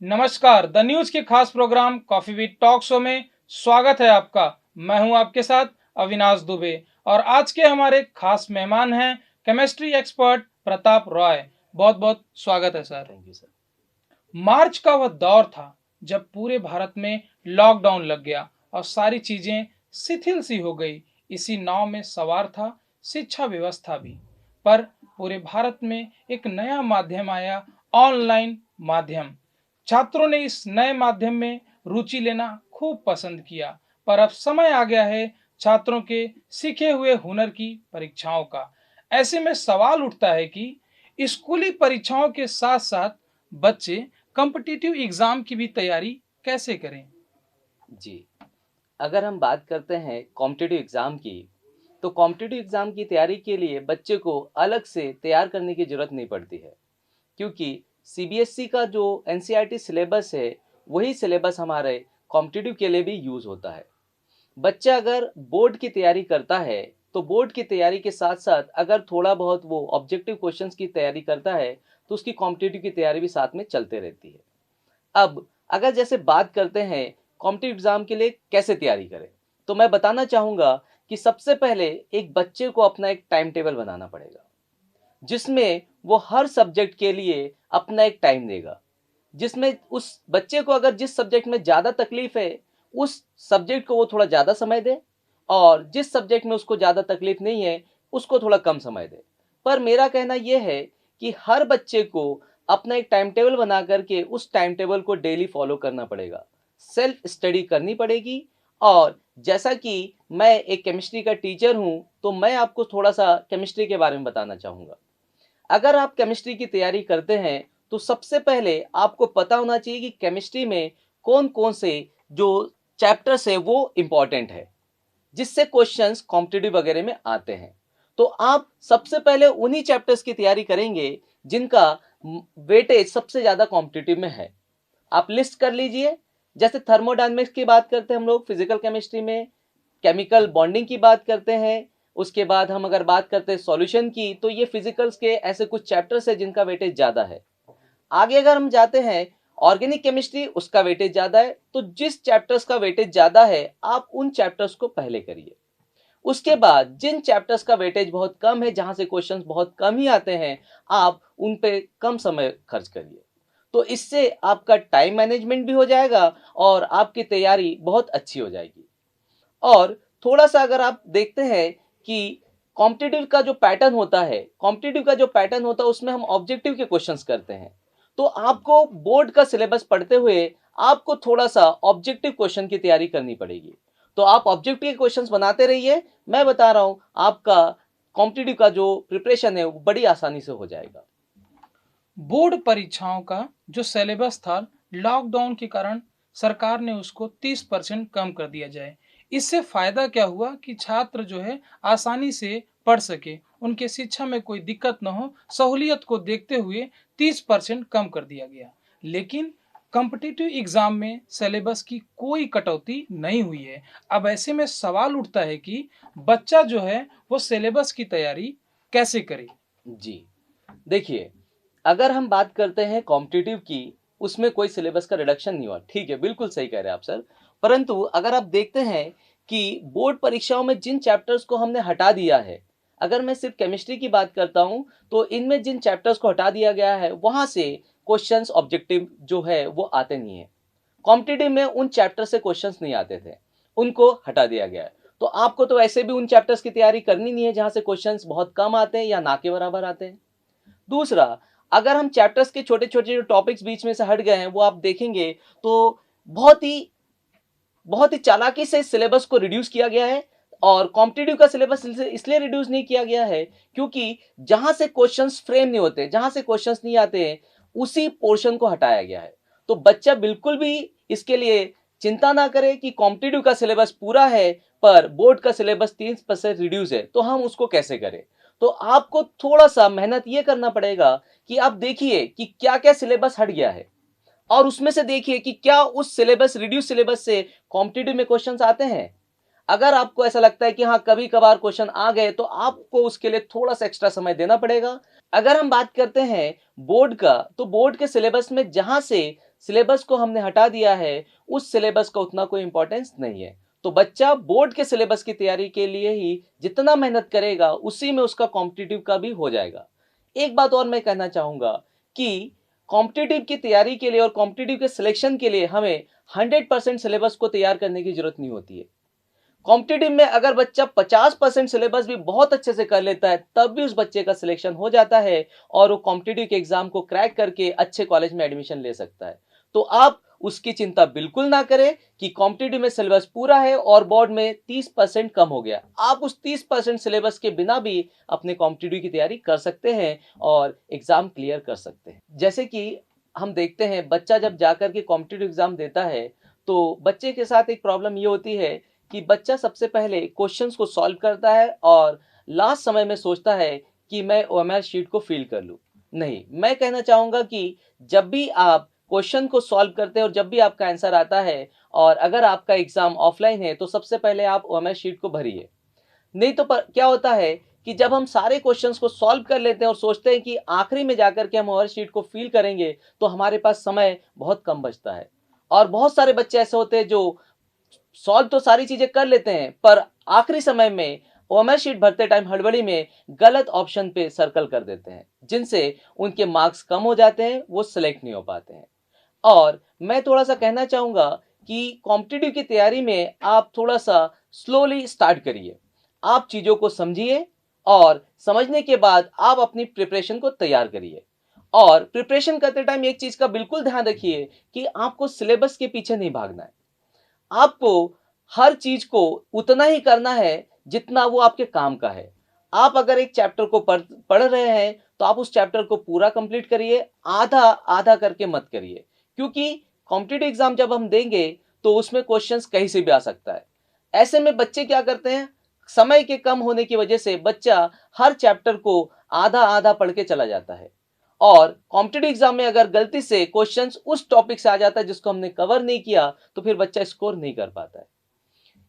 नमस्कार, the news के खास programme coffee with talk show में स्वागत है आपका। मैं हूं आपके साथ अविनाश दुबे और आज के हमारे खास मेहमान हैं केमिस्ट्री एक्सपर्ट प्रताप रॉय। बहुत बहुत स्वागत है सर। Thank you sir. मार्च का वह दौर था जब पूरे भारत में लॉकडाउन लग गया और सारी चीजें शिथिल सी हो गई। इसी नाव में सवार था शिक्षा व्यवस्था भी। पर पूरे भारत में एक नया माध्यम आया, ऑनलाइन माध्यम। छात्रों ने इस नए माध्यम में रुचि लेना खूब पसंद किया। पर अब समय आ गया है छात्रों के सीखे हुए हुनर की परीक्षाओं का। ऐसे में सवाल उठता है कि स्कूली परीक्षाओं के साथ साथ बच्चे कॉम्पिटिटिव एग्जाम की भी तैयारी कैसे करें? जी, अगर हम बात करते हैं कॉम्पिटिटिव एग्ज़ाम की, तो कॉम्पिटिटिव एग्ज़ाम की तैयारी के लिए बच्चे को अलग से तैयार करने की ज़रूरत नहीं पड़ती है, क्योंकि सीबीएसई का जो एनसीईआरटी सिलेबस है, वही सिलेबस हमारे कॉम्पिटिटिव के लिए भी यूज़ होता है। बच्चा अगर बोर्ड की तैयारी करता है, तो बोर्ड की तैयारी के साथ-साथ अगर थोड़ा बहुत वो ऑब्जेक्टिव क्वेश्चंस की तैयारी करता है, तो उसकी कॉम्पिटिटिव की तैयारी भी साथ में चलते रहती है। अब अगर जैसे बात करते हैं कॉम्पिटिटिव एग्जाम के लिए कैसे तैयारी करें, तो मैं बताना चाहूँगा कि सबसे पहले एक बच्चे को अपना एक टाइम टेबल बनाना पड़ेगा, जिसमें वो हर सब्जेक्ट के लिए अपना एक टाइम देगा। जिसमें उस बच्चे को अगर जिस सब्जेक्ट में ज़्यादा तकलीफ है, उस सब्जेक्ट को वो थोड़ा ज़्यादा समय दे, और जिस सब्जेक्ट में उसको ज़्यादा तकलीफ नहीं है, उसको थोड़ा कम समय दे। पर मेरा कहना ये है कि हर बच्चे को अपना एक टाइम टेबल बना करके उस टाइम टेबल को डेली फॉलो करना पड़ेगा। सेल्फ स्टडी करनी पड़ेगी। और जैसा कि मैं एक केमिस्ट्री का टीचर हूँ, तो मैं आपको थोड़ा-सा केमिस्ट्री के बारे में बताना चाहूँगा। अगर आप केमिस्ट्री की तैयारी करते हैं, तो सबसे पहले आपको पता होना चाहिए कि केमिस्ट्री में कौन-कौन से जो चैप्टर्स हैं वो इम्पोर्टेंट है, जिससे क्वेश्चंस कॉम्पिटिटिव वगैरह में आते हैं। तो आप सबसे पहले उन्हीं चैप्टर्स की तैयारी करेंगे जिनका वेटेज सबसे ज़्यादा कॉम्पिटिटिव में है। आप लिस्ट कर लीजिए। जैसे थर्मोडायनामिक्स की बात करते हैं हम लोग फिजिकल केमिस्ट्री में, केमिकल बॉन्डिंग की बात करते हैं, उसके बाद हम अगर बात करते हैं सॉल्यूशन की, तो ये फिजिकल्स के ऐसे कुछ चैप्टर्स हैं जिनका वेटेज ज़्यादा है। आगे अगर हम जाते हैं ऑर्गेनिक केमिस्ट्री, उसका वेटेज ज़्यादा है। तो जिस चैप्टर्स का वेटेज ज़्यादा है, आप उन चैप्टर्स को पहले करिए। उसके बाद जिन चैप्टर्स का वेटेज बहुत कम है, जहां से क्वेश्चंस बहुत कम ही आते हैं, आप उन पे कम समय खर्च करिए। तो इससे आपका टाइम मैनेजमेंट भी हो जाएगा और आपकी तैयारी बहुत अच्छी हो जाएगी। और थोड़ा-सा अगर आप देखते हैं कि कॉम्पिटिटिव का जो पैटर्न होता है उसमें हम ऑब्जेक्टिव के क्वेश्चंस करते हैं। तो आपको बोर्ड का सिलेबस पढ़ते हुए आपको थोड़ा-सा ऑब्जेक्टिव क्वेश्चन की तैयारी करनी पड़ेगी। तो आप ऑब्जेक्टिव के क्वेश्चंस बनाते रहिए। मैं बता रहा हूँ, आपका कॉम्पिटिटिव का जो प्रिपरेशन है वो बड़ी आसानी से हो जाएगा। बोर्ड परीक्षाओं का जो सिलेबस था, लॉकडाउन के कारण सरकार ने उसको 30% कम कर दिया जाए। इससे फायदा क्या हुआ कि छात्र जो है आसानी से पढ़ सके, उनके शिक्षा में कोई दिक्कत न हो। सहूलियत को देखते हुए 30% कम कर दिया गया। लेकिन कॉम्पिटिटिव एग्जाम में सिलेबस की कोई कटौती नहीं हुई है। अब ऐसे में सवाल उठता है कि बच्चा जो है वो सिलेबस की तैयारी कैसे करे? जी, देखिए, अगर हम बात करते हैं कॉम्पिटिटिव की, उसमें कोई सिलेबस का रिडक्शन नहीं हुआ। ठीक है, बिल्कुल सही कह रहे हैं आप सर। परंतु अगर आप देखते हैं कि बोर्ड परीक्षाओं में जिन चैप्टर्स को हमने हटा दिया है, अगर मैं सिर्फ केमिस्ट्री की बात करता हूँ, तो इनमें जिन चैप्टर्स को हटा दिया गया है, वहाँ से क्वेश्चंस ऑब्जेक्टिव जो है वो आते नहीं है। कॉम्पिटिटिव में उन चैप्टर से क्वेश्चंस नहीं आते थे, उनको हटा दिया गया है। तो आपको तो ऐसे भी उन चैप्टर्स की तैयारी करनी नहीं है जहाँ से क्वेश्चंस बहुत कम आते हैं या ना के बराबर आते हैं। दूसरा, अगर हम चैप्टर्स के छोटे-छोटे जो टॉपिक्स बीच में से हट गए हैं, वो आप देखेंगे तो बहुत ही चालाकी से सिलेबस को रिड्यूस किया गया है। और कॉम्पिटिटिव का सिलेबस इसलिए रिड्यूस नहीं किया गया है, क्योंकि जहां से क्वेश्चंस फ्रेम नहीं होते, जहां से क्वेश्चंस नहीं आते हैं, उसी पोर्शन को हटाया गया है। तो बच्चा बिल्कुल भी इसके लिए चिंता ना करे कि कॉम्पिटिटिव का सिलेबस पूरा है पर बोर्ड का सिलेबस 30% रिड्यूस है, तो हम उसको कैसे करें। तो आपको थोड़ा सा मेहनत ये करना पड़ेगा कि आप देखिए कि क्या क्या सिलेबस हट गया है, और उसमें से देखिए कि क्या उस सिलेबस रिड्यूस सिलेबस से कॉम्पिटिटिव में क्वेश्चंस आते हैं। अगर आपको ऐसा लगता है कि हाँ, कभी कभार क्वेश्चन आ गए, तो आपको उसके लिए थोड़ा सा एक्स्ट्रा समय देना पड़ेगा। अगर हम बात करते हैं बोर्ड का, तो बोर्ड के सिलेबस में जहां से सिलेबस को हमने हटा दिया है, उस सिलेबस का उतना कोई इंपॉर्टेंस नहीं है। तो बच्चा बोर्ड के सिलेबस की तैयारी के लिए ही जितना मेहनत करेगा, उसी में उसका कॉम्पिटिटिव का भी हो जाएगा। एक बात और मैं कहना चाहूंगा कि कॉम्पिटिटिव की तैयारी के लिए और कॉम्पिटिटिव के सिलेक्शन के लिए हमें 100% सिलेबस को तैयार करने की जरूरत नहीं होती है। कॉम्पिटिटिव में अगर बच्चा 50% सिलेबस भी बहुत अच्छे से कर लेता है, तब भी उस बच्चे का सिलेक्शन हो जाता है और वो कॉम्पिटिटिव के एग्जाम को क्रैक करके अच्छे कॉलेज में एडमिशन ले सकता है। तो आप उसकी चिंता बिल्कुल ना करें कि कॉम्पिटिटिव में सिलेबस पूरा है और बोर्ड में 30% कम हो गया। आप उस 30% सिलेबस के बिना भी अपने कॉम्पिटिटिव की तैयारी कर सकते हैं और एग्जाम क्लियर कर सकते हैं। जैसे कि हम देखते हैं, बच्चा जब जाकर के कॉम्पिटिटिव एग्जाम देता है, तो बच्चे के साथ एक प्रॉब्लम ये होती है कि बच्चा सबसे पहले क्वेश्चंस को सॉल्व करता है और लास्ट समय में सोचता है कि मैं ओएमआर शीट को फिल कर लूं। नहीं, मैं कहना चाहूंगा कि जब भी आप क्वेश्चन को सॉल्व करते हैं और जब भी आपका आंसर आता है और अगर आपका एग्जाम ऑफलाइन है, तो सबसे पहले आप ओएमआर शीट को भरिए। नहीं तो क्या होता है कि जब हम सारे क्वेश्चंस को सॉल्व कर लेते हैं और सोचते हैं कि आखिरी में जाकर के हम ओएमआर शीट को फिल करेंगे, तो हमारे पास समय बहुत कम बचता है। और बहुत सारे बच्चे ऐसे होते हैं जो सॉल्व तो सारी चीजें कर लेते हैं, पर आखिरी समय में ओएमआर शीट भरते टाइम हड़बड़ी में गलत ऑप्शन पे सर्कल कर देते हैं, जिनसे उनके मार्क्स कम हो जाते हैं, वो सिलेक्ट नहीं हो पाते हैं। और मैं थोड़ा सा कहना चाहूंगा कि कॉम्पिटिटिव की तैयारी में आप थोड़ा सा स्लोली स्टार्ट करिए। आप चीजों को समझिए और समझने के बाद आप अपनी प्रिपरेशन को तैयार करिए। और प्रिपरेशन करते टाइम एक चीज का बिल्कुल ध्यान रखिए कि आपको सिलेबस के पीछे नहीं भागना है। आपको हर चीज को उतना ही करना है जितना वो आपके काम का है। आप अगर एक चैप्टर को पढ़ रहे हैं, तो आप उस चैप्टर को पूरा कंप्लीट करिए, आधा आधा करके मत करिए। क्योंकि कॉम्पिटिटिव एग्जाम जब हम देंगे, तो उसमें क्वेश्चंस कहीं से भी आ सकता है। ऐसे में बच्चे क्या करते हैं, समय के कम होने की वजह से बच्चा हर चैप्टर को आधा आधा पढ़ के चला जाता है और कॉम्पिटिटिव एग्जाम में अगर गलती से क्वेश्चंस उस टॉपिक से आ जाता है जिसको हमने कवर नहीं किया, तो फिर बच्चा स्कोर नहीं कर पाता है।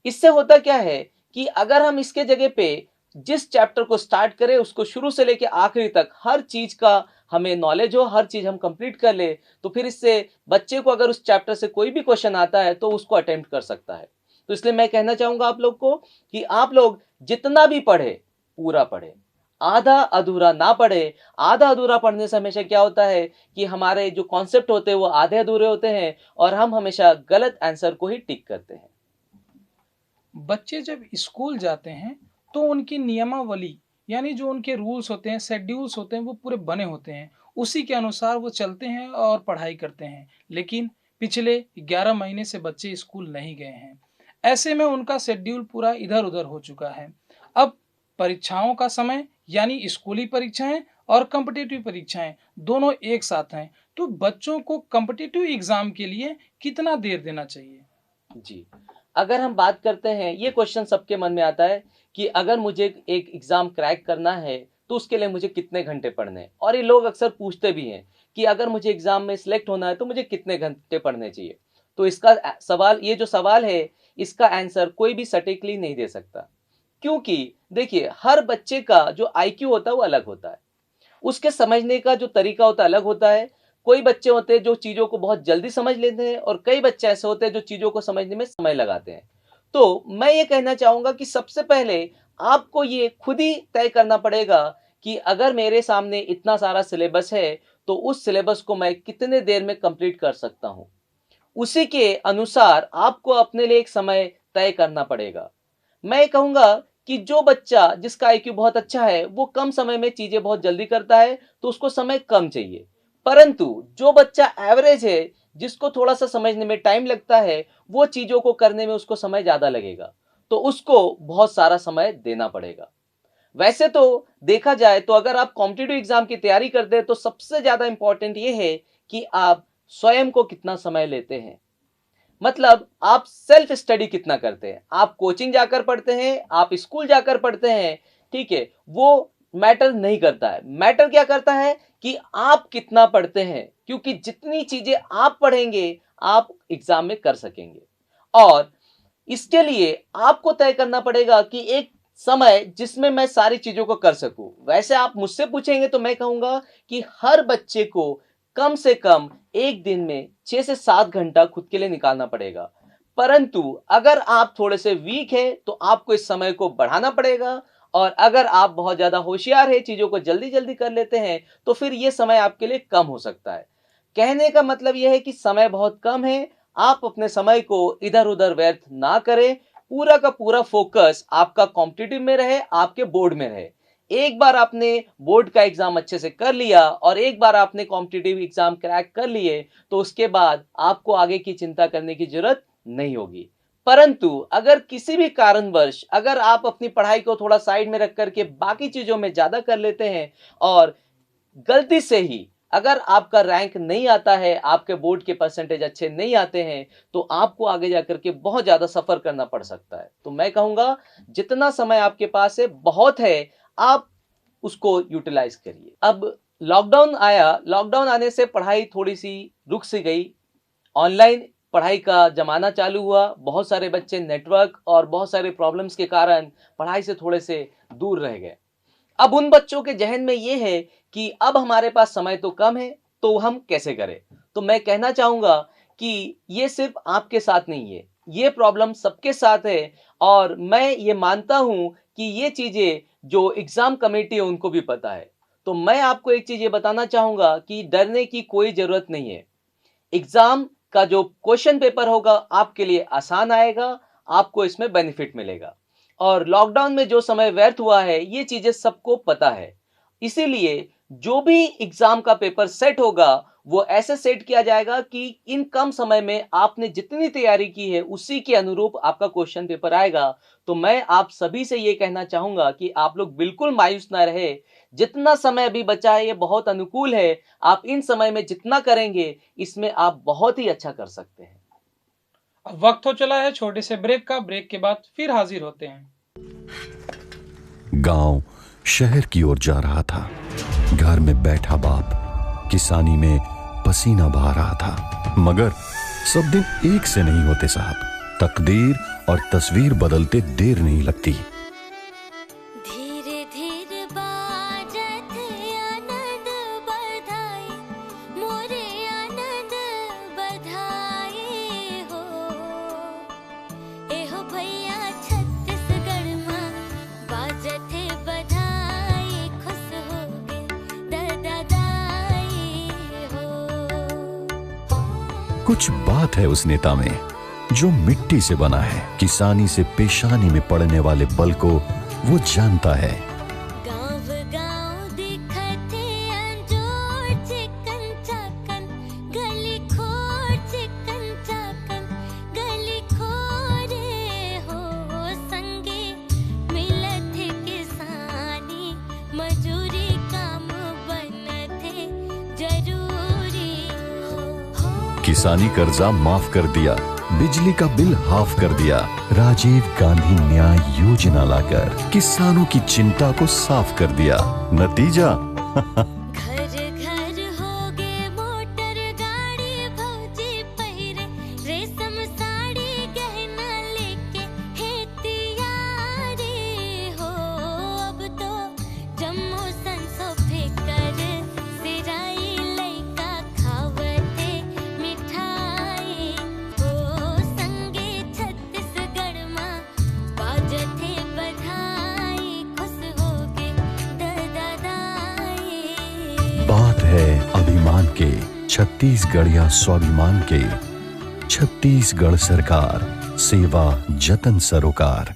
इससे होता क्या है कि अगर हम इसके जगह पे जिस चैप्टर को स्टार्ट करें, उसको शुरू से लेकर आखिरी तक हर चीज का हमें नॉलेज हो, हर चीज हम कंप्लीट कर ले, तो फिर इससे बच्चे को अगर उस चैप्टर से कोई भी क्वेश्चन आता है तो उसको अटेम्प्ट कर सकता है। तो इसलिए मैं कहना चाहूंगा आप लोग को कि आप लोग जितना भी पढ़े, पूरा पढ़े, आधा अधूरा ना पढ़े। आधा अधूरा पढ़ने से हमेशा क्या होता है कि हमारे जो कॉन्सेप्ट होते हैं वो आधे अधूरे होते हैं और हम हमेशा गलत आंसर को ही टिक करते हैं। बच्चे जब स्कूल जाते हैं तो उनकी नियमावली यानी जो उनके रूल्स होते हैं, शेड्यूल्स होते हैं, वो पूरे बने होते हैं। उसी के अनुसार वो चलते हैं और पढ़ाई करते हैं। लेकिन पिछले 11 महीने से बच्चे स्कूल नहीं गए हैं। ऐसे में उनका शेड्यूल पूरा इधर उधर हो चुका है। अब परीक्षाओं का समय यानी स्कूली परीक्षाएं और कॉम्पिटिटिव परीक्षाएं दोनों एक साथ हैं। तो बच्चों को कॉम्पिटिटिव एग्जाम के लिए कितना देर देना चाहिए? जी, अगर हम बात करते हैं, ये क्वेश्चन सबके मन में आता है कि अगर मुझे एक एग्जाम क्रैक करना है तो उसके लिए मुझे कितने घंटे पढ़ने हैं। और ये लोग अक्सर पूछते भी हैं कि अगर मुझे एग्जाम में सिलेक्ट होना है तो मुझे कितने घंटे पढ़ने चाहिए। तो इसका सवाल, ये जो सवाल है, इसका आंसर कोई भी सटीकली नहीं दे सकता। क्योंकि देखिए, हर बच्चे का जो आईक्यू होता है वो अलग होता है, उसके समझने का जो तरीका होता है अलग होता है। कोई बच्चे होते हैं जो चीजों को बहुत जल्दी समझ लेते हैं और कई बच्चे ऐसे होते हैं जो चीजों को समझने में समय लगाते हैं। तो मैं ये कहना चाहूंगा कि सबसे पहले आपको ये खुद ही तय करना पड़ेगा कि अगर मेरे सामने इतना सारा सिलेबस है, तो उस सिलेबस को मैं कितने देर में कंप्लीट कर सकता हूं। उसी के अनुसार आपको अपने लिए एक समय तय करना पड़ेगा। मैं कहूंगा कि जो बच्चा जिसका आईक्यू बहुत अच्छा है, वो कम समय में चीजें बहुत जल्दी करता है, तो उसको समय कम चाहिए। परंतु जो बच्चा एवरेज है, जिसको थोड़ा सा समझने में टाइम लगता है, वो चीजों को करने में उसको समय ज्यादा लगेगा, तो उसको बहुत सारा समय देना पड़ेगा। वैसे तो देखा जाए तो अगर आप कॉम्पिटिटिव एग्जाम की तैयारी करते हैं, तो सबसे ज्यादा इंपॉर्टेंट ये है कि आप स्वयं को कितना समय लेते हैं। मतलब आप सेल्फ स्टडी कितना करते हैं। आप कोचिंग जाकर पढ़ते हैं, आप स्कूल जाकर पढ़ते हैं, ठीक है, वो मैटर नहीं करता है। मैटर क्या करता है कि आप कितना पढ़ते हैं, क्योंकि जितनी चीजें आप पढ़ेंगे, आप एग्जाम में कर सकेंगे। और इसके लिए आपको तय करना पड़ेगा कि एक समय जिसमें मैं सारी चीजों को कर सकूं। वैसे आप मुझसे पूछेंगे तो मैं कहूंगा कि हर बच्चे को कम से कम एक दिन में 6 से 7 घंटा खुद के लिए निकालना पड़ेगा। परंतु अगर आप थोड़े से वीक हैं तो आपको इस समय को बढ़ाना पड़ेगा, और अगर आप बहुत ज्यादा होशियार हैं, चीजों को जल्दी जल्दी कर लेते हैं, तो फिर ये समय आपके लिए कम हो सकता है। कहने का मतलब यह है कि समय बहुत कम है, आप अपने समय को इधर उधर व्यर्थ ना करें, पूरा का पूरा फोकस आपका कॉम्पिटिटिव में रहे, आपके बोर्ड में रहे। एक बार आपने बोर्ड का एग्जाम अच्छे से कर लिया और एक बार आपने कॉम्पिटिटिव एग्जाम क्रैक कर लिए, तो उसके बाद आपको आगे की चिंता करने की जरूरत नहीं होगी। परंतु अगर किसी भी कारणवश अगर आप अपनी पढ़ाई को थोड़ा साइड में रख करके बाकी चीजों में ज्यादा कर लेते हैं और गलती से ही अगर आपका रैंक नहीं आता है, आपके बोर्ड के परसेंटेज अच्छे नहीं आते हैं, तो आपको आगे जाकर के बहुत ज्यादा सफर करना पड़ सकता है। तो मैं कहूंगा जितना समय आपके पास है बहुत है, आप उसको यूटिलाइज करिए। अब लॉकडाउन आया, लॉकडाउन आने से पढ़ाई थोड़ी सी रुक सी गई, ऑनलाइन पढ़ाई का जमाना चालू हुआ। बहुत सारे बच्चे नेटवर्क और बहुत सारे प्रॉब्लम्स के कारण पढ़ाई से थोड़े से दूर रह गए। अब उन बच्चों के जहन में ये है कि अब हमारे पास समय तो कम है, तो हम कैसे करें। तो मैं कहना चाहूंगा कि ये सिर्फ आपके साथ नहीं है, ये प्रॉब्लम सबके साथ है, और मैं ये मानता हूं कि ये चीजें जो एग्जाम कमेटी है उनको भी पता है। तो मैं आपको एक चीज ये बताना चाहूंगा कि डरने की कोई जरूरत नहीं है। एग्जाम का जो क्वेश्चन पेपर होगा आपके लिए आसान आएगा, आपको इसमें बेनिफिट मिलेगा। और लॉकडाउन में जो समय व्यर्थ हुआ है ये चीजें सबको पता है, इसीलिए जो भी एग्जाम का पेपर सेट होगा वो ऐसे सेट किया जाएगा कि इन कम समय में आपने जितनी तैयारी की है उसी के अनुरूप आपका क्वेश्चन पेपर आएगा। तो मैं आप सभी से ये कहना चाहूंगा कि आप लोग बिल्कुल मायूस ना रहे, जितना समय अभी बचा है ये बहुत अनुकूल है, आप इन समय में जितना करेंगे इसमें आप बहुत ही अच्छा कर सकते हैं। अब वक्त हो चला है छोटे से ब्रेक का, ब्रेक के बाद फिर हाजिर होते हैं। गांव शहर की ओर जा रहा था। घर में बैठा बाप किसानी में पसीना बहा रहा था, मगर सब दिन एक से नहीं होते साहब। तकदीर और तस्वीर बदलते देर नहीं लगती। धीरे धीरे बाजत आनंद बधाई, मोरे आनंद बधाई हो। एहो भैया छत्तीसगढ़ मां बाजत बधाई, खुश हो गए दादाई हो। कुछ बात है उस नेता में जो मिट्टी से बना है। किसानी से पेशानी में पड़ने वाले बल को वो जानता है। गाँव गाँव दिखते अंजोर चिकन चाकन, गली खोर चिकन चाकन, गली खोरे हो। संगे मिलत किसानी मजूरी काम बनते जरूरी हो। किसानी कर्जा माफ कर दिया, बिजली का बिल हाफ कर दिया। राजीव गांधी न्याय योजना लाकर किसानों की चिंता को साफ कर दिया। नतीजा घर घर हो गए मोटर गाड़ी, भौजी पहिरे रेशम साड़ी, गहना लेके है तैयारी हो। अब तो जम्मू संसो फेकर सिराई लइका खावते मिठाई हो। संगे छत्तीसगढ़ मां बाजते बधाई, खुश हो गए दादाई। बात है अभिमान के, छत्तीसगढ़ या स्वाभिमान के। छत्तीसगढ़ सरकार, सेवा जतन सरोकार।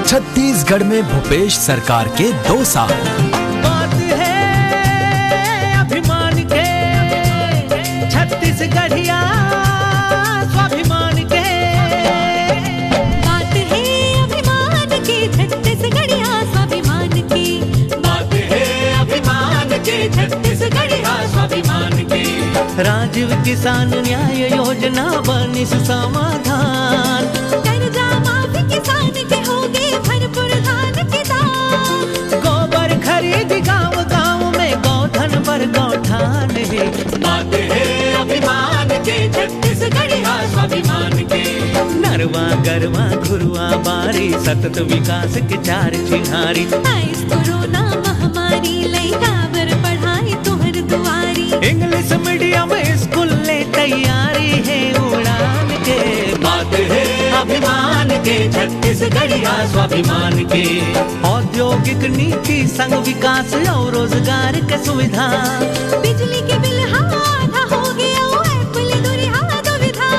छत्तीसगढ़ में भूपेश सरकार के 2 साल। बात है अभिमान के, छत्तीसगढ़िया स्वाभिमान के। बात है अभिमान की, छत्तीसगढ़िया स्वाभिमान की। बात है अभिमान के, छत्तीसगढ़िया स्वाभिमान के। राजीव किसान न्याय योजना बनी समाधान, कर्जा माफी किसान के होगे भरपूर धान के दाम। गोबर खरीद गांव गांव में गौधन पर गौठान है। बात है अभिमान के, छत्तीसगढ़िया स्वाभिमान के। नरवा गरवा घुरुआ बारी, सतत विकास के 4 चिन्हारी। आइस कोरोना महामारी लई काबर पढ़ाई तुहर के छत्तीसगढ़िया स्वाभिमान के। औद्योगिक नीति संग विकास और रोजगार के सुविधा, बिजली के बिल आधा हो गया एप्पल दुरिहा दुविधा।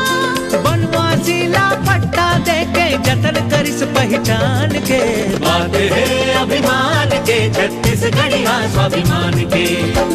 बनवासीला पट्टा दे के जतन करिस पहचान के। बात है अभिमान के छत्तीसगढ़िया स्वाभिमान के।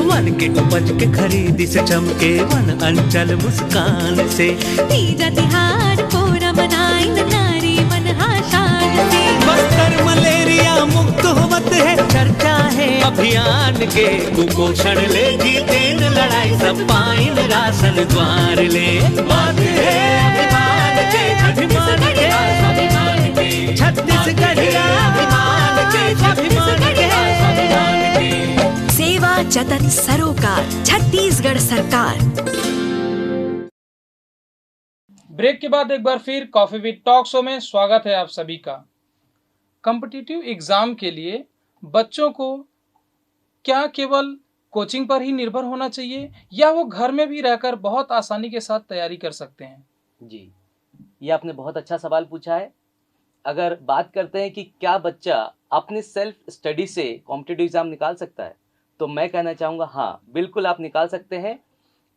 वन के उपज के खरीदी से चमके वन अंचल मुस्कान से। तीजा तिहार पूरा मनाई नारी मन शान से। बस्तर मलेरिया मुक्त होवत है चर्चा है अभियान के। कुपोषण ले जीते न लड़ाई सब पाइन राशन द्वार ले। बात है अभिमान के छत्तीसगढ़िया स्वाभिमान के। छत्तीसगढ़िया अभिमान के छत्तीसगढ़िया स्वाभिमान के। सेवा जतन सरोकार छत्तीसगढ़ सरकार। ब्रेक के बाद एक बार फिर कॉफी विद टॉक शो में स्वागत है आप सभी का। कॉम्पिटिटिव एग्जाम के लिए बच्चों को क्या केवल कोचिंग पर ही निर्भर होना चाहिए या वो घर में भी रहकर बहुत आसानी के साथ तैयारी कर सकते हैं? जी, ये आपने बहुत अच्छा सवाल पूछा है। अगर बात करते हैं कि क्या बच्चा अपनी सेल्फ स्टडी से कॉम्पिटिटिव एग्जाम निकाल सकता है, तो मैं कहना चाहूँगा हाँ, बिल्कुल आप निकाल सकते हैं।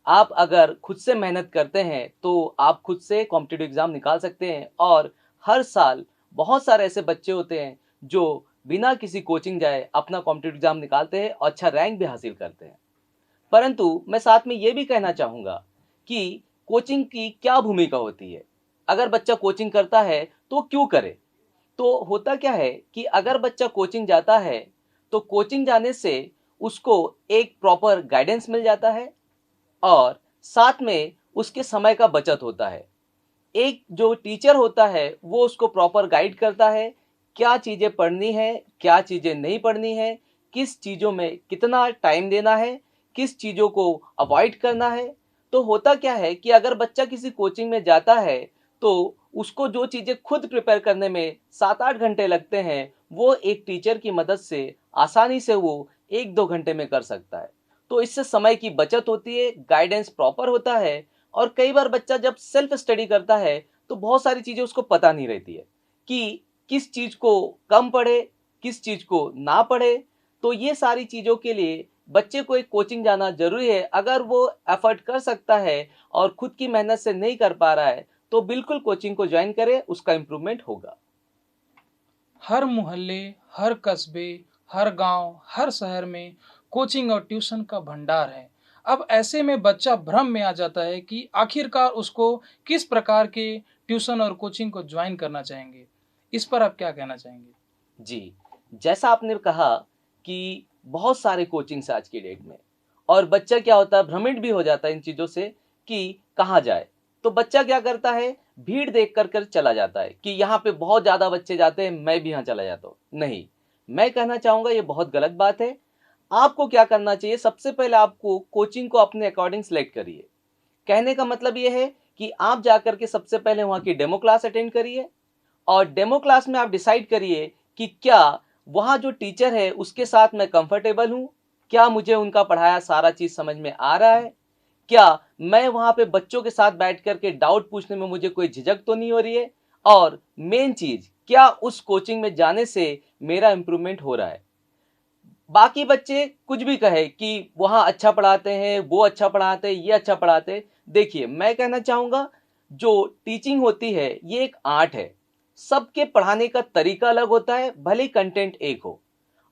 आप अगर खुद से मेहनत करते हैं तो आप खुद से कॉम्पिटिटिव एग्जाम निकाल सकते हैं। और हर साल बहुत सारे ऐसे बच्चे होते हैं जो बिना किसी कोचिंग जाए अपना कॉम्पिटिटिव एग्जाम निकालते हैं और अच्छा रैंक भी हासिल करते हैं। परंतु मैं साथ में ये भी कहना चाहूँगा कि कोचिंग की क्या भूमिका होती है। अगर बच्चा कोचिंग करता है तो क्यों करे? तो होता क्या है कि अगर बच्चा कोचिंग जाता है तो कोचिंग जाने से उसको एक प्रॉपर गाइडेंस मिल जाता है और साथ में उसके समय का बचत होता है। एक जो टीचर होता है वो उसको प्रॉपर गाइड करता है, क्या चीज़ें पढ़नी है, क्या चीज़ें नहीं पढ़नी है, किस चीज़ों में कितना टाइम देना है, किस चीज़ों को अवॉइड करना है। तो होता क्या है कि अगर बच्चा किसी कोचिंग में जाता है तो उसको जो चीज़ें खुद प्रिपेयर करने में 7-8 घंटे लगते हैं वो एक टीचर की मदद से आसानी से वो 1-2 घंटे में कर सकता है। तो इससे समय की बचत होती है, गाइडेंस प्रॉपर होता है। और कई बार बच्चा जब सेल्फ स्टडी करता है तो बहुत सारी चीज़ें उसको पता नहीं रहती है कि किस चीज़ को कम पढ़े, किस चीज़ को ना पढ़े। तो ये सारी चीज़ों के लिए बच्चे को एक कोचिंग जाना जरूरी है। अगर वो एफर्ट कर सकता है और खुद की मेहनत से नहीं कर पा रहा है तो बिल्कुल कोचिंग को ज्वाइन करे, उसका इम्प्रूवमेंट होगा। हर मोहल्ले, हर कस्बे, हर गांव, हर शहर में कोचिंग और ट्यूशन का भंडार है। अब ऐसे में बच्चा भ्रम में आ जाता है कि आखिरकार उसको किस प्रकार के ट्यूशन और कोचिंग को ज्वाइन करना चाहेंगे। इस पर आप क्या कहना चाहेंगे? जी, जैसा आपने कहा कि बहुत सारे कोचिंग्स आज की डेट में, और बच्चा क्या होता है, भ्रमित भी हो जाता है इन चीज़ों से कि कहाँ जाए। तो बच्चा क्या करता है, भीड़ देख कर चला जाता है कि यहाँ पे बहुत ज़्यादा बच्चे जाते हैं, मैं भी यहाँ चला जाता हूँ। नहीं, मैं कहना चाहूँगा ये बहुत गलत बात है। आपको क्या करना चाहिए, सबसे पहले आपको कोचिंग को अपने अकॉर्डिंग सेलेक्ट करिए। कहने का मतलब ये है कि आप जाकर के सबसे पहले वहाँ की डेमो क्लास अटेंड करिए और डेमो क्लास में आप डिसाइड करिए कि क्या वहाँ जो टीचर है उसके साथ मैं कंफर्टेबल हूँ, क्या मुझे उनका पढ़ाया सारा चीज़ समझ में आ रहा है, क्या मैं वहाँ पे बच्चों के साथ बैठ कर के डाउट पूछने में मुझे कोई झिझक तो नहीं हो रही है, और मेन चीज़ क्या उस कोचिंग में जाने से मेरा इम्प्रूवमेंट हो रहा है। बाकी बच्चे कुछ भी कहे कि वहाँ अच्छा पढ़ाते हैं, वो अच्छा पढ़ाते हैं, ये अच्छा पढ़ाते हैं। देखिए, मैं कहना चाहूँगा जो टीचिंग होती है ये एक आर्ट है। सबके पढ़ाने का तरीका अलग होता है, भले कंटेंट एक हो,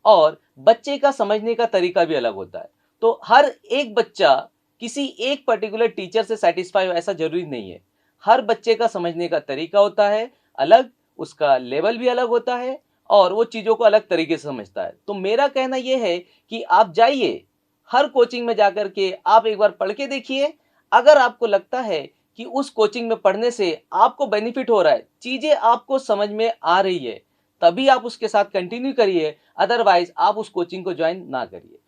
और बच्चे का समझने का तरीका भी अलग होता है। तो हर एक बच्चा किसी एक पर्टिकुलर टीचर से सेटिस्फाई हो ऐसा जरूरी नहीं है। हर बच्चे का समझने का तरीका होता है अलग, उसका लेवल भी अलग होता है और वो चीज़ों को अलग तरीके से समझता है। तो मेरा कहना ये है कि आप जाइए, हर कोचिंग में जाकर के आप एक बार पढ़ के देखिए। अगर आपको लगता है कि उस कोचिंग में पढ़ने से आपको बेनिफिट हो रहा है, चीज़ें आपको समझ में आ रही है, तभी आप उसके साथ कंटिन्यू करिए, अदरवाइज आप उस कोचिंग को ज्वाइन ना करिए।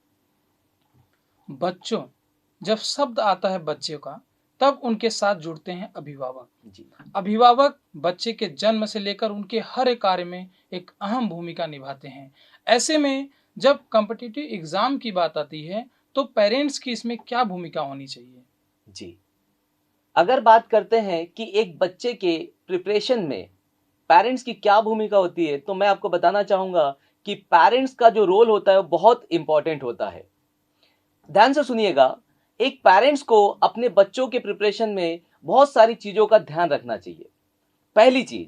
बच्चों, जब शब्द आता है बच्चे का, तब उनके साथ जुड़ते हैं अभिभावक। जी, अभिभावक बच्चे के जन्म से लेकर उनके हर एक कार्य में एक अहम भूमिका निभाते हैं। ऐसे में जब कॉम्पिटिटिव एग्जाम की बात आती है तो पेरेंट्स की इसमें क्या भूमिका होनी चाहिए? जी, अगर बात करते हैं कि एक बच्चे के प्रिपरेशन में पेरेंट्स की क्या भूमिका होती है, तो मैं आपको बताना चाहूंगा कि पेरेंट्स का जो रोल होता है वो बहुत इंपॉर्टेंट होता है। ध्यान से सुनिएगा, एक पेरेंट्स को अपने बच्चों के प्रिपरेशन में बहुत सारी चीजों का ध्यान रखना चाहिए। पहली चीज,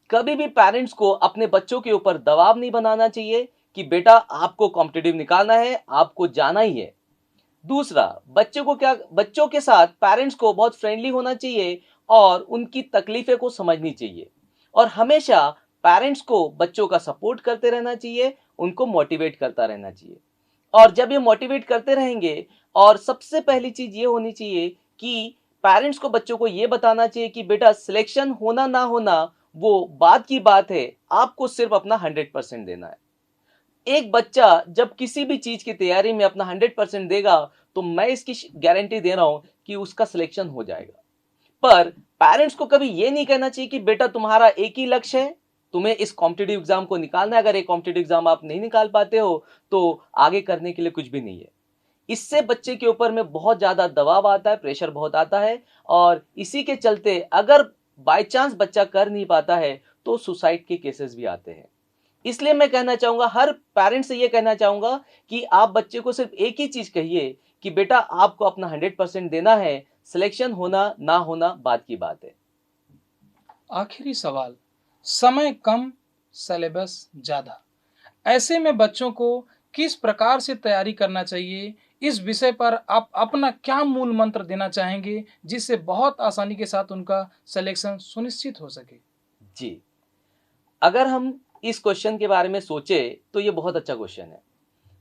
कभी भी पेरेंट्स को अपने बच्चों के ऊपर दबाव नहीं बनाना चाहिए कि बेटा आपको कॉम्पिटिटिव निकालना है, आपको जाना ही है। दूसरा, बच्चों के साथ पेरेंट्स को बहुत फ्रेंडली होना चाहिए और उनकी तकलीफें को समझनी चाहिए, और हमेशा पेरेंट्स को बच्चों का सपोर्ट करते रहना चाहिए, उनको मोटिवेट करता रहना चाहिए। और जब ये मोटिवेट करते रहेंगे, और सबसे पहली चीज ये होनी चाहिए कि पेरेंट्स को बच्चों को ये बताना चाहिए कि बेटा सिलेक्शन होना ना होना वो बाद की बात है, आपको सिर्फ अपना 100% देना है। एक बच्चा जब किसी भी चीज की तैयारी में अपना 100% देगा, तो मैं इसकी गारंटी दे रहा हूं कि उसका सिलेक्शन हो जाएगा। पर पेरेंट्स को कभी ये नहीं कहना चाहिए कि बेटा तुम्हारा एक ही लक्ष्य है, तुम्हें इस कॉम्पिटिटिव एग्जाम को निकालना है, अगर एक कॉम्पिटिटिव एग्जाम आप नहीं निकाल पाते हो तो आगे करने के लिए कुछ भी नहीं है। इससे बच्चे के ऊपर में बहुत ज्यादा दबाव आता है, प्रेशर बहुत आता है, और इसी के चलते अगर बाय चांस बच्चा कर नहीं पाता है तो सुसाइड के केसेस भी आते हैं। इसलिए मैं कहना चाहूंगा, हर पेरेंट से ये कहना चाहूंगा कि आप बच्चे को सिर्फ एक ही चीज कहिए कि बेटा आपको अपना 100% देना है, सिलेक्शन होना ना होना बाद की बात है। आखिरी सवाल, समय कम, सिलेबस ज्यादा, ऐसे में बच्चों को किस प्रकार से तैयारी करना चाहिए, इस विषय पर आप अपना क्या मूल मंत्र देना चाहेंगे जिससे बहुत आसानी के साथ उनका सिलेक्शन सुनिश्चित हो सके? जी, अगर हम इस क्वेश्चन के बारे में सोचे तो ये बहुत अच्छा क्वेश्चन है।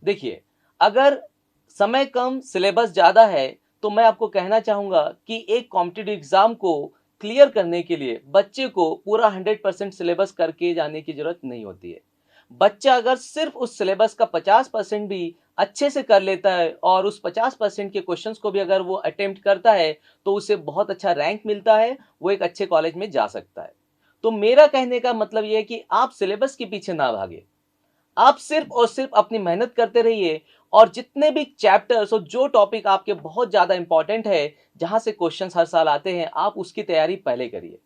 देखिए, अगर समय कम सिलेबस ज्यादा है तो मैं आपको कहना चाहूंगा कि एक कॉम्पिटिटिव एग्जाम को क्लियर करने के लिए बच्चे को पूरा 100% सिलेबस करके जाने की जरूरत नहीं होती है। बच्चा अगर सिर्फ उस सिलेबस का 50% भी अच्छे से कर लेता है और उस 50% के क्वेश्चंस को भी अगर वो अटेम्प्ट करता है तो उसे बहुत अच्छा रैंक मिलता है, वो एक अच्छे कॉलेज में जा सकता है। तो मेरा कहने का मतलब ये है कि आप सिलेबस के पीछे ना भागे, आप सिर्फ और सिर्फ अपनी मेहनत करते रहिए, और जितने भी चैप्टर्स और जो टॉपिक आपके बहुत ज्यादा इंपॉर्टेंट है, जहां से क्वेश्चंस हर साल आते हैं, आप उसकी तैयारी पहले करिए।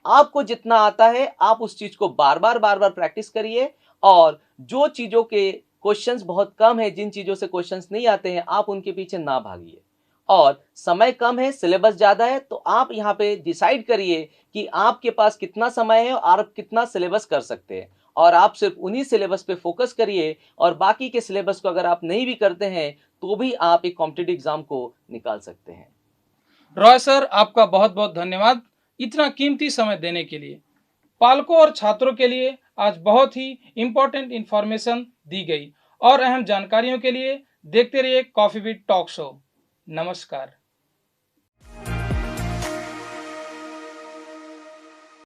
आपको जितना आता है आप उस चीज को बार बार प्रैक्टिस करिए, और जो चीजों के क्वेश्चंस बहुत कम है, जिन चीजों से क्वेश्चंस नहीं आते हैं, आप उनके पीछे ना भागिए। और समय कम है, सिलेबस ज्यादा है, तो आप यहाँ पे डिसाइड करिए कि आपके पास कितना समय है और आप कितना सिलेबस कर सकते हैं, और आप सिर्फ उन्हीं सिलेबस पे फोकस करिए, और बाकी के सिलेबस को अगर आप नहीं भी करते हैं तो भी आप एक कॉम्पिटिटिव एग्जाम को निकाल सकते हैं। रॉय सर, आपका बहुत बहुत धन्यवाद इतना कीमती समय देने के लिए। पालकों और छात्रों के लिए आज बहुत ही इंपॉर्टेंट इंफॉर्मेशन दी गई, और अहम जानकारियों के लिए देखते रहिए कॉफी विद टॉक शो। नमस्कार।